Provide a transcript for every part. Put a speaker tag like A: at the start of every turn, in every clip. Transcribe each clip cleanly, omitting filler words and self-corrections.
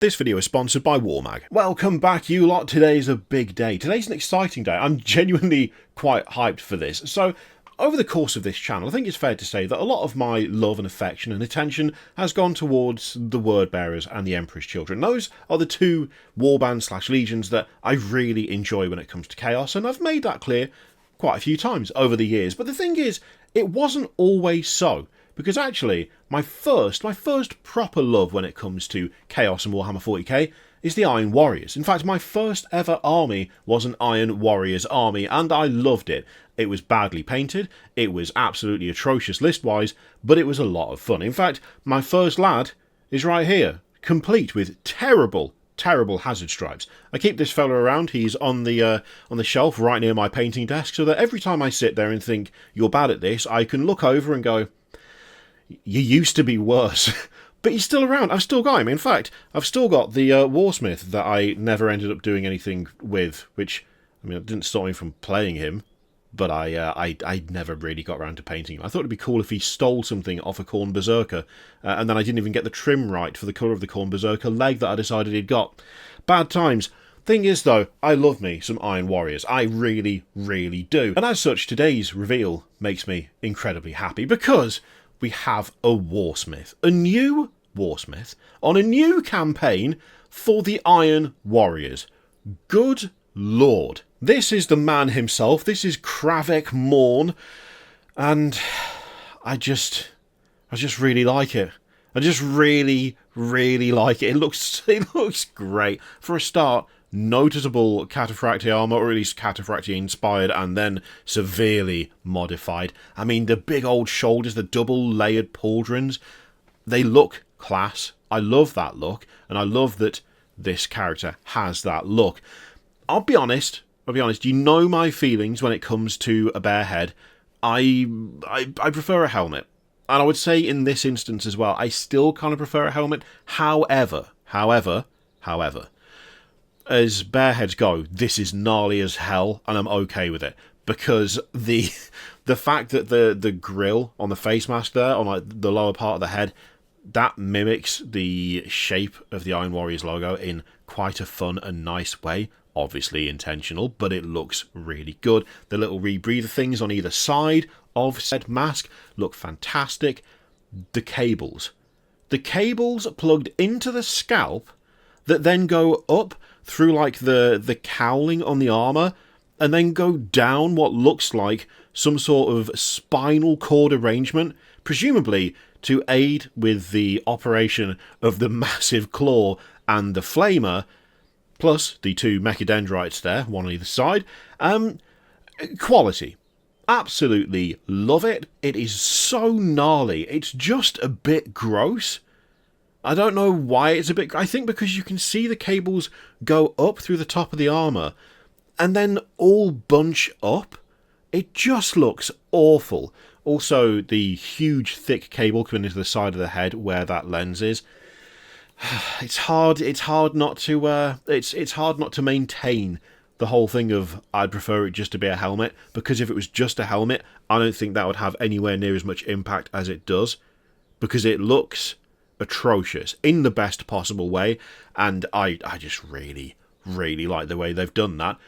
A: This video is sponsored by Warmag. Welcome back, you lot. Today's a big day. Today's an exciting day. I'm genuinely quite hyped for this. So, over the course of this channel, I think it's fair to say that a lot of my love and affection and attention has gone towards the Word Bearers and the Emperor's Children. Those are the two warbands/legions that I really enjoy when it comes to Chaos, and I've made that clear quite a few times over the years. But the thing is, it wasn't always so. Because actually, my first proper love when it comes to Chaos and Warhammer 40k is the Iron Warriors. In fact, my first ever army was an Iron Warriors army, and I loved it. It was badly painted, it was absolutely atrocious list-wise, but it was a lot of fun. In fact, my first lad is right here, complete with terrible hazard stripes. I keep this fella around. He's on the shelf right near my painting desk, so that every time I sit there and think, you're bad at this, I can look over and go, you used to be worse. But he's still around. I've still got him. In fact, I've still got the Warsmith that I never ended up doing anything with, which, I mean, it didn't stop me from playing him, but I never really got around to painting him. I thought it'd be cool if he stole something off a Khorne Berserker, and then I didn't even get the trim right for the colour of the Khorne Berserker leg that I decided he'd got. Bad times. Thing is, though, I love me some Iron Warriors. I really, really do. And as such, today's reveal makes me incredibly happy, because we have a Warsmith. A new Warsmith on a new campaign for the Iron Warriors. Good lord. This is the man himself. This is Kravek Morne. And I just really like it. I just really, really like it. It looks great. For a start, noticeable Cataphratii armour, or at least Cataphratii inspired and then severely modified. I mean, the big old shoulders, the double layered pauldrons, they look class. I love that look, and I love that this character has that look. I'll be honest, you know my feelings when it comes to a bare head. I prefer a helmet. And I would say in this instance as well, I still kind of prefer a helmet. However, as bare heads go, this is gnarly as hell, and I'm okay with it. Because the fact that the grill on the face mask there, on like the lower part of the head, that mimics the shape of the Iron Warriors logo in quite a fun and nice way. Obviously intentional, but it looks really good. The little rebreather things on either side of said mask look fantastic. The cables plugged into the scalp that then go up through like the cowling on the armour, and then go down what looks like some sort of spinal cord arrangement, presumably to aid with the operation of the massive claw and the flamer, plus the two mechadendrites there, one on either side. Quality. Absolutely love it. It is so gnarly. It's just a bit gross. I don't know why it's a bit... I think because you can see the cables go up through the top of the armour and then all bunch up. It just looks awful. Also, the huge thick cable coming into the side of the head where that lens is. It's hard not to maintain the whole thing of I'd prefer it just to be a helmet, because if it was just a helmet, I don't think that would have anywhere near as much impact as it does, because it looks atrocious in the best possible way, and I just really, really like the way they've done that.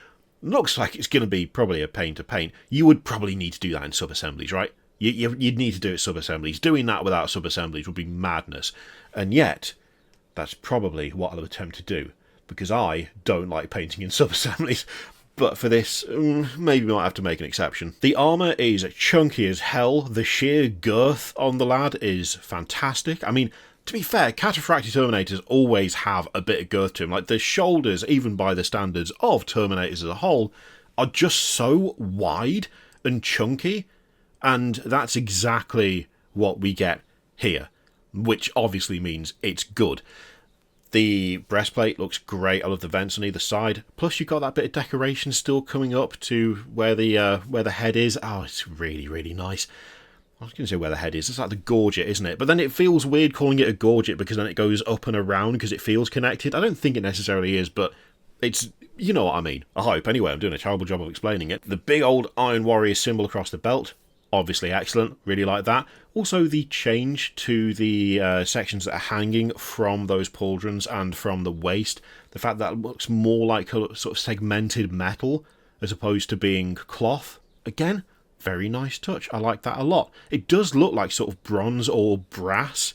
A: Looks like it's going to be probably a pain to paint. You would probably need to do that in sub-assemblies, right? You'd need to do it sub-assemblies. Doing that without sub-assemblies would be madness. And yet, that's probably what I'll attempt to do, because I don't like painting in sub-assemblies. But for this, maybe we might have to make an exception. The armour is chunky as hell. The sheer girth on the lad is fantastic. I mean, to be fair, Cataphratii Terminators always have a bit of girth to them. Like, the shoulders, even by the standards of Terminators as a whole, are just so wide and chunky. And that's exactly what we get here, which obviously means it's good. The breastplate looks great. I love the vents on either side. Plus, you've got that bit of decoration still coming up to where the head is. Oh, it's really, really nice. I was going to say where the head is. It's like the gorget, isn't it? But then it feels weird calling it a gorget, because then it goes up and around because it feels connected. I don't think it necessarily is, but it's... you know what I mean. I hope. Anyway, I'm doing a terrible job of explaining it. The big old Iron Warrior symbol across the belt. obviously excellent, really like that. Also, the change to the sections that are hanging from those pauldrons and from the waist, the fact that it looks more like a sort of segmented metal as opposed to being cloth, again, very nice touch. I like that a lot. It does look like sort of bronze or brass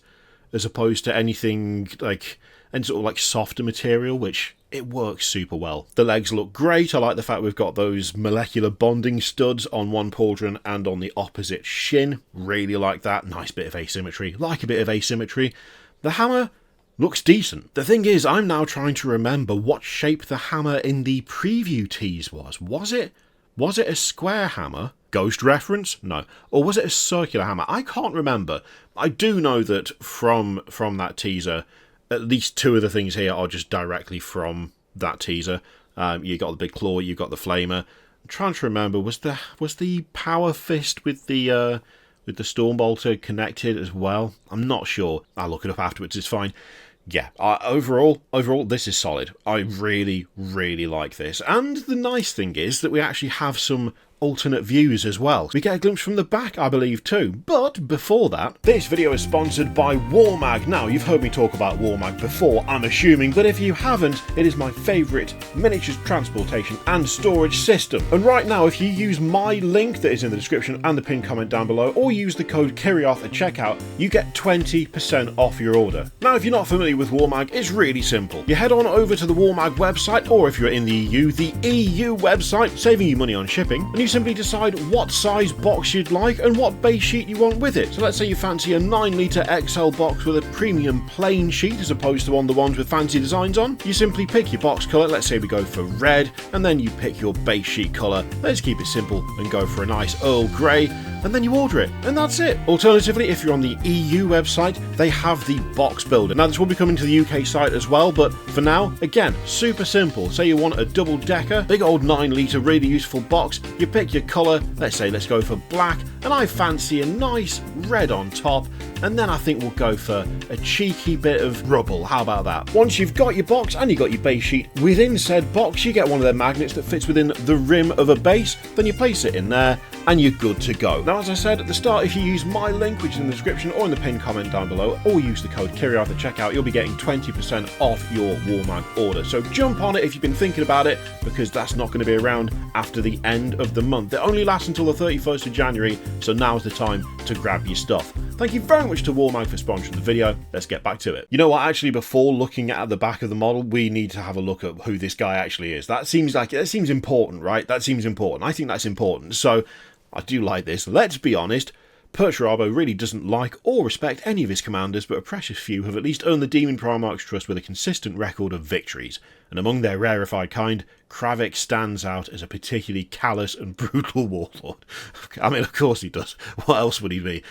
A: as opposed to anything like any sort of like softer material, which it works super well. The legs look great. I like the fact we've got those molecular bonding studs on one pauldron and on the opposite shin. Really like that. Nice bit of asymmetry. Like a bit of asymmetry. The hammer looks decent. The thing is, I'm now trying to remember what shape the hammer in the preview tease was. Was it a square hammer? Ghost reference? No. Or was it a circular hammer? I can't remember. I do know that from that teaser, at least two of the things here are just directly from that teaser. You got the big claw, you got the flamer. I'm trying to remember, was the power fist with the Stormbolter connected as well? I'm not sure. I'll look it up afterwards, it's fine. Yeah, overall, this is solid. I really, really like this. And the nice thing is that we actually have some alternate views as well. We get a glimpse from the back, I believe, too. But before that, this video is sponsored by Warmag. Now, you've heard me talk about Warmag before, I'm assuming, but if you haven't, it is my favourite miniatures transportation and storage system. And right now, if you use my link that is in the description and the pinned comment down below, or use the code KYRIOTH at checkout, you get 20% off your order. Now, if you're not familiar with Warmag, it's really simple. You head on over to the Warmag website, or if you're in the EU website, saving you money on shipping, and you simply decide what size box you'd like and what base sheet you want with it. So let's say you fancy a 9-litre XL box with a premium plain sheet as opposed to one of the ones with fancy designs on. You simply pick your box colour, let's say we go for red, and then you pick your base sheet colour. Let's keep it simple and go for a nice Earl Grey, and then you order it, and that's it. Alternatively, if you're on the EU website, they have the box builder. Now this will be coming to the UK site as well, but for now, again, super simple. Say you want a double-decker, big old 9-litre really useful box, you pick your colour, let's go for black, and I fancy a nice red on top, and then I think we'll go for a cheeky bit of rubble. How about that? Once you've got your box and you've got your base sheet, within said box you get one of their magnets that fits within the rim of a base, then you place it in there, and you're good to go. Now, as I said at the start, if you use my link, which is in the description or in the pinned comment down below, or use the code KYRIOTH at checkout, you'll be getting 20% off your Warmag order. So jump on it if you've been thinking about it, because that's not going to be around after the end of the month. It only lasts until the 31st of January, so now's the time to grab your stuff. Thank you very much to Warmag for sponsoring the video. Let's get back to it. You know what, actually, before looking at the back of the model, we need to have a look at who this guy actually is. That seems important, right? That seems important. I think that's important. So I do like this. Let's be honest, Perturabo really doesn't like or respect any of his commanders, but a precious few have at least earned the Demon Primarch's trust with a consistent record of victories. And among their rarefied kind, Kravek stands out as a particularly callous and brutal warlord. I mean, of course he does. What else would he be?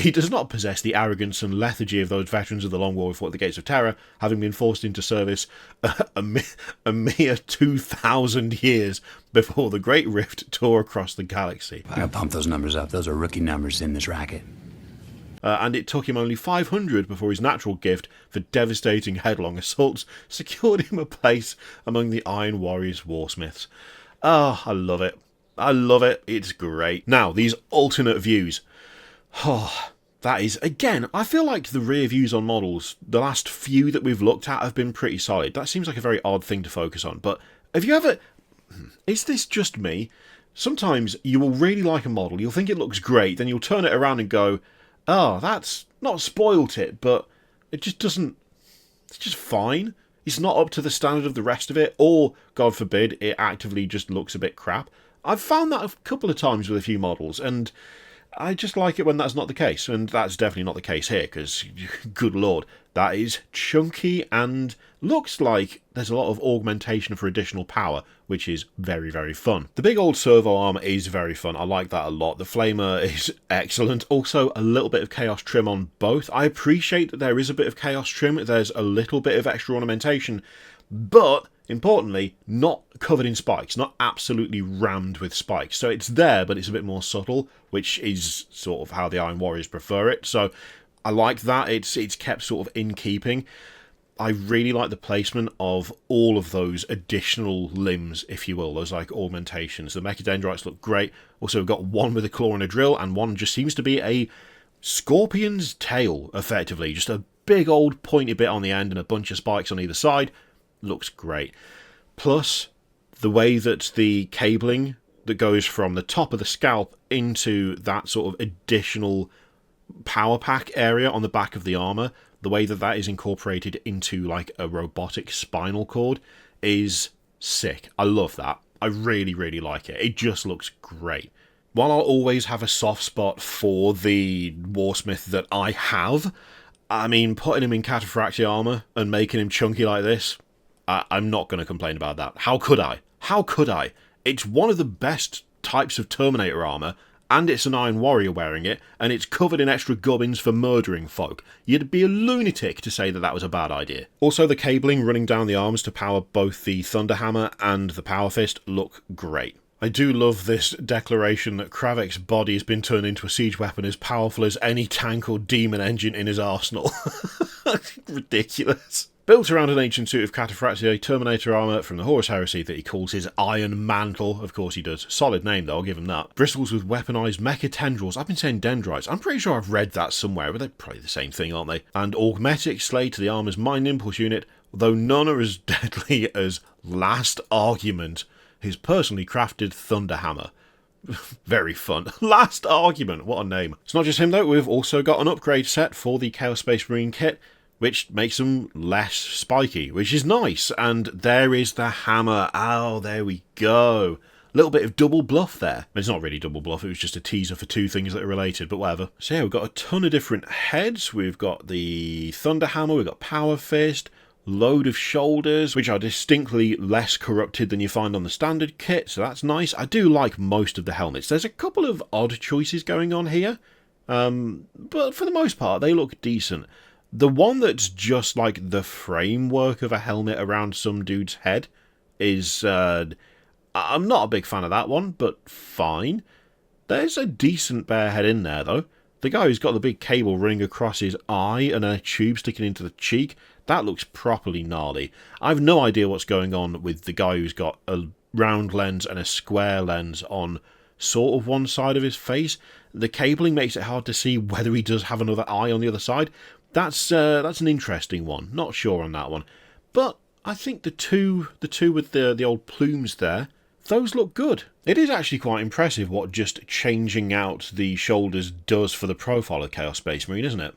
A: He does not possess the arrogance and lethargy of those veterans of the Long War who fought at the Gates of Terror, having been forced into service a mere 2,000 years before the Great Rift tore across the galaxy.
B: I gotta pump those numbers up. Those are rookie numbers in this racket.
A: And it took him only 500 before his natural gift for devastating headlong assaults secured him a place among the Iron Warriors Warsmiths. Ah, I love it. I love it. It's great. Now, these alternate views. Oh, that is, again, I feel like the rear views on models, the last few that we've looked at have been pretty solid. That seems like a very odd thing to focus on. But have you ever... Is this just me? Sometimes you will really like a model, you'll think it looks great, then you'll turn it around and go, oh, that's not spoilt it, but it just doesn't... It's just fine. It's not up to the standard of the rest of it, or, God forbid, it actively just looks a bit crap. I've found that a couple of times with a few models, and I just like it when that's not the case, and that's definitely not the case here, because, good lord, that is chunky and looks like there's a lot of augmentation for additional power, which is very, very fun. The big old servo arm is very fun. I like that a lot. The flamer is excellent. Also, a little bit of chaos trim on both. I appreciate that there is a bit of chaos trim. There's a little bit of extra ornamentation, but importantly, not covered in spikes, not absolutely rammed with spikes. So it's there, but it's a bit more subtle, which is sort of how the Iron Warriors prefer it. So I like that. It's kept sort of in keeping. I really like the placement of all of those additional limbs, if you will, those like augmentations. The mechadendrites look great. Also, we've got one with a claw and a drill, and one just seems to be a scorpion's tail, effectively. Just a big old pointy bit on the end and a bunch of spikes on either side. Looks great. Plus, the way that the cabling that goes from the top of the scalp into that sort of additional power pack area on the back of the armor, the way that that is incorporated into like a robotic spinal cord is sick. I love that. I really, really like it. It just looks great. While I'll always have a soft spot for the Warsmith that I have, I mean, putting him in Cataphratii armor and making him chunky like this, I'm not going to complain about that. How could I? How could I? It's one of the best types of Terminator armor, and it's an Iron Warrior wearing it, and it's covered in extra gubbins for murdering folk. You'd be a lunatic to say that that was a bad idea. Also, the cabling running down the arms to power both the thunderhammer and the powerfist look great. I do love this declaration that Kravek's body has been turned into a siege weapon as powerful as any tank or demon engine in his arsenal. Ridiculous. Built around an ancient suit of Cataphratii Terminator armour from the Horus Heresy that he calls his Iron Mantle. Of course he does. Solid name though, I'll give him that. Bristles with weaponised mecha tendrils. I've been saying dendrites. I'm pretty sure I've read that somewhere, but they're probably the same thing, aren't they? And augmetic slate to the armour's mind impulse unit, though none are as deadly as Last Argument, his personally crafted thunderhammer. Very fun. Last Argument, what a name. It's not just him though, we've also got an upgrade set for the Chaos Space Marine kit, which makes them less spiky, which is nice. And there is the hammer. Oh, there we go. A little bit of double bluff there. It's not really double bluff, it was just a teaser for two things that are related, but whatever. So yeah, we've got a ton of different heads. We've got the thunderhammer, we've got power fist, load of shoulders, which are distinctly less corrupted than you find on the standard kit, so that's nice. I do like most of the helmets. There's a couple of odd choices going on here, but for the most part, they look decent. The one that's just like the framework of a helmet around some dude's head is... I'm not a big fan of that one, but fine. There's a decent bear head in there, though. The guy who's got the big cable running across his eye and a tube sticking into the cheek, that looks properly gnarly. I've no idea what's going on with the guy who's got a round lens and a square lens on sort of one side of his face. The cabling makes it hard to see whether he does have another eye on the other side. That's an interesting one. Not sure on that one. But I think the two with the old plumes there, those look good. It is actually quite impressive what just changing out the shoulders does for the profile of Chaos Space Marine, isn't it?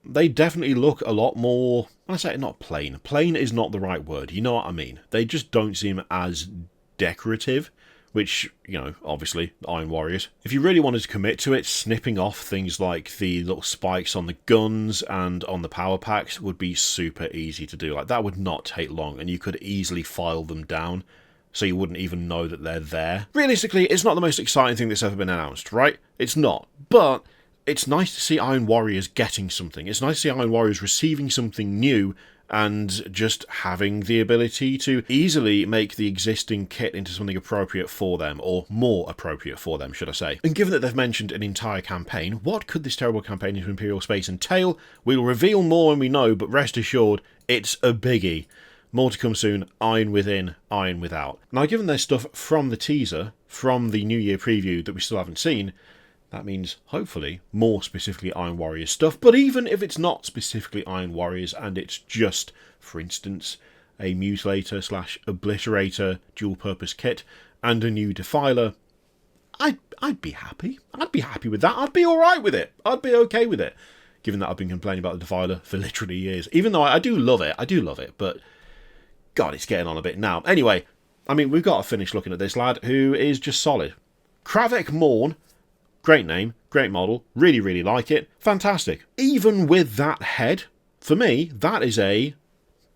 A: They definitely look a lot more... When I say not plain. Plain is not the right word. You know what I mean. They just don't seem as decorative. Which, you know, obviously, Iron Warriors. If you really wanted to commit to it, snipping off things like the little spikes on the guns and on the power packs would be super easy to do. Like, that would not take long, and you could easily file them down, so you wouldn't even know that they're there. Realistically, it's not the most exciting thing that's ever been announced, right? It's not. But it's nice to see Iron Warriors getting something. It's nice to see Iron Warriors receiving something new, and just having the ability to easily make the existing kit into something appropriate for them, or more appropriate for them, should I say. And given that they've mentioned an entire campaign, what could this terrible campaign into Imperial Space entail? We'll reveal more when we know, but rest assured, it's a biggie. More to come soon, Iron Within, Iron Without. Now, given there's stuff from the teaser, from the New Year preview that we still haven't seen, that means, hopefully, more specifically Iron Warriors stuff. But even if it's not specifically Iron Warriors, and it's just, for instance, a Mutilator/Obliterator dual-purpose kit, and a new Defiler, I'd be happy. I'd be happy with that. I'd be alright with it. I'd be okay with it. Given that I've been complaining about the Defiler for literally years. Even though I do love it. I do love it. But, God, it's getting on a bit now. Anyway, I mean, we've got to finish looking at this lad, who is just solid. Kravek Morne. Great name, great model, really, really like it. Fantastic. Even with that head, for me, that is a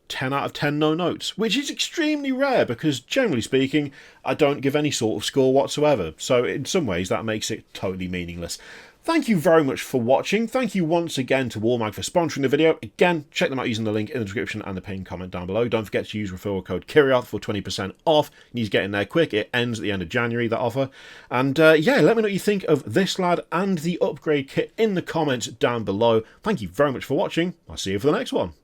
A: 10 out of 10 no notes, which is extremely rare because, generally speaking, I don't give any sort of score whatsoever. So in some ways, that makes it totally meaningless. Thank you very much for watching. Thank you once again to Warmag for sponsoring the video. Again, check them out using the link in the description and the pinned comment down below. Don't forget to use referral code Kiriath for 20% off. You need to get in there quick. It ends at the end of January, that offer. And yeah, let me know what you think of this lad and the upgrade kit in the comments down below. Thank you very much for watching. I'll see you for the next one.